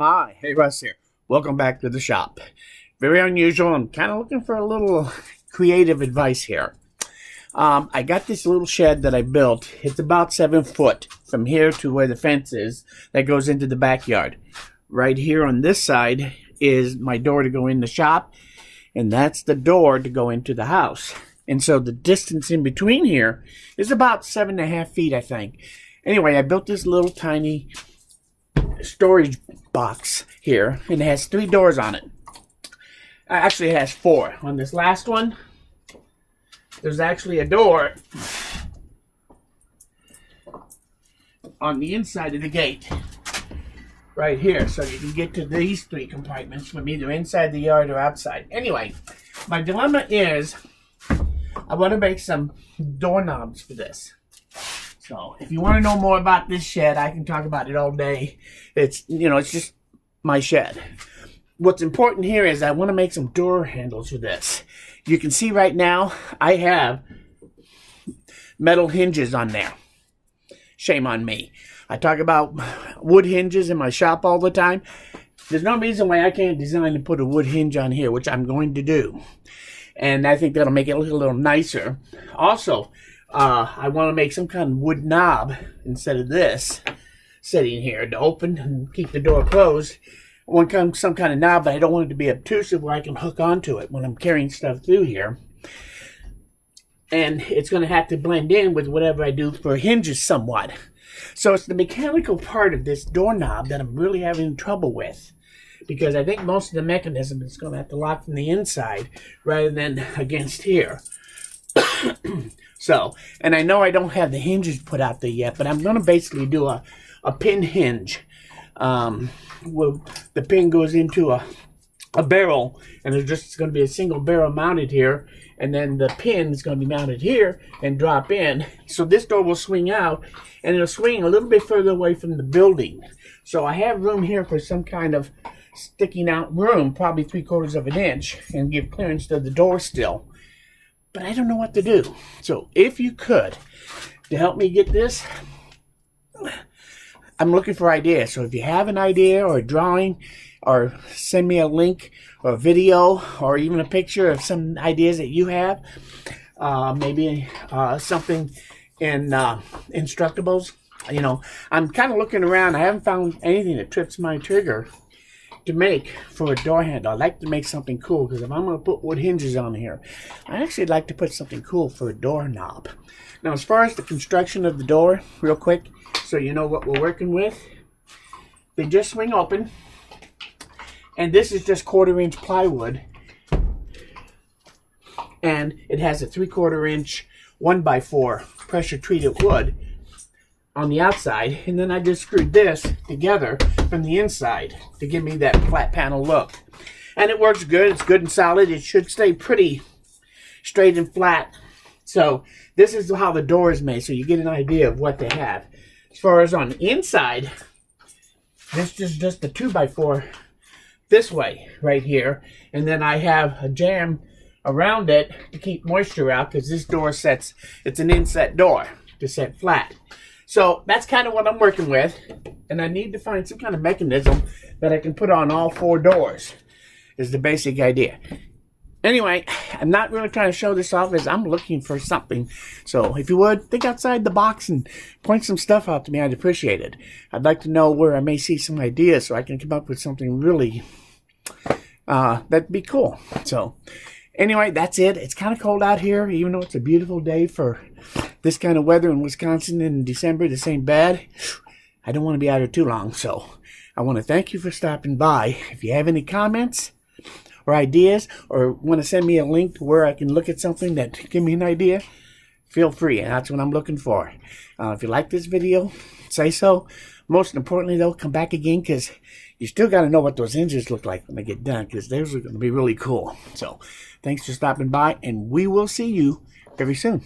Hi, hey Russ here. Welcome back to the shop. Very unusual. I'm kind of looking for a little creative advice here. I got this little shed that I built. It's about 7 foot from here to where the fence is that goes into the backyard. Right here on this side is my door to go in the shop, and that's the door to go into the house. And so the distance in between here is about 7.5 feet, I think. Anyway, I built this little tiny storage box here, and it has 3 doors on it. Actually, it has 4. On this last one, there's actually a door on the inside of the gate right here, so you can get to these 3 compartments from either inside the yard or outside. Anyway, my dilemma is I want to make some doorknobs for this. So if you want to know more about this shed, I can talk about it all day. It's just my shed. What's important here is I want to make some door handles for this. You can see right now I have metal hinges on there. Shame on me. I talk about wood hinges in my shop all the time. There's no reason why I can't design and put a wood hinge on here, which I'm going to do. And I think that'll make it look a little nicer. Also, I want to make some kind of wood knob instead of this sitting here to open and keep the door closed. I want some kind of knob, but I don't want it to be obtrusive where I can hook onto it when I'm carrying stuff through here. And it's going to have to blend in with whatever I do for hinges somewhat. So it's the mechanical part of this doorknob that I'm really having trouble with, because I think most of the mechanism is going to have to lock from the inside rather than against here. So, and I know I don't have the hinges put out there yet, but I'm going to basically do a pin hinge. Where the pin goes into a barrel, and there's just going to be a single barrel mounted here, and then the pin is going to be mounted here and drop in. So this door will swing out, and it'll swing a little bit further away from the building. So I have room here for some kind of sticking out room, probably 3/4 of an inch, and give clearance to the door still. But I don't know what to do. So if you could, to help me get this, I'm looking for ideas. So if you have an idea or a drawing, or send me a link or a video or even a picture of some ideas that you have, maybe something in Instructables. I'm kind of looking around. I haven't found anything that trips my trigger to make for a door handle. I like to make something cool, because if I'm going to put wood hinges on here, I actually like to put something cool for a doorknob. Now, as far as the construction of the door, real quick, so you know what we're working with, they just swing open, and this is just 1/4 inch plywood, and it has a 3/4 inch 1x4 pressure treated wood on the outside, and then I just screwed this together from the inside to give me that flat panel look. And it works good. It's good and solid. It should stay pretty straight and flat. So this is how the door is made, so you get an idea of what they have. As far as on the inside, this is just a 2x4 this way right here, and then I have a jamb around it to keep moisture out, because this door sets, it's an inset door to set flat. So that's kind of what I'm working with, and I need to find some kind of mechanism that I can put on all 4 doors, is the basic idea. Anyway, I'm not really trying to show this off, as I'm looking for something. So if you would, think outside the box and point some stuff out to me, I'd appreciate it. I'd like to know where I may see some ideas so I can come up with something really that'd be cool. So anyway, that's it. It's kind of cold out here, even though it's a beautiful day for this kind of weather in Wisconsin in December. This ain't bad. I don't want to be out here too long, so I want to thank you for stopping by. If you have any comments or ideas, or want to send me a link to where I can look at something that give me an idea, feel free, and that's what I'm looking for. If you like this video, say so. Most importantly, though, come back again, because you still got to know what those hinges look like when they get done, because those are going to be really cool. So thanks for stopping by, and we will see you very soon.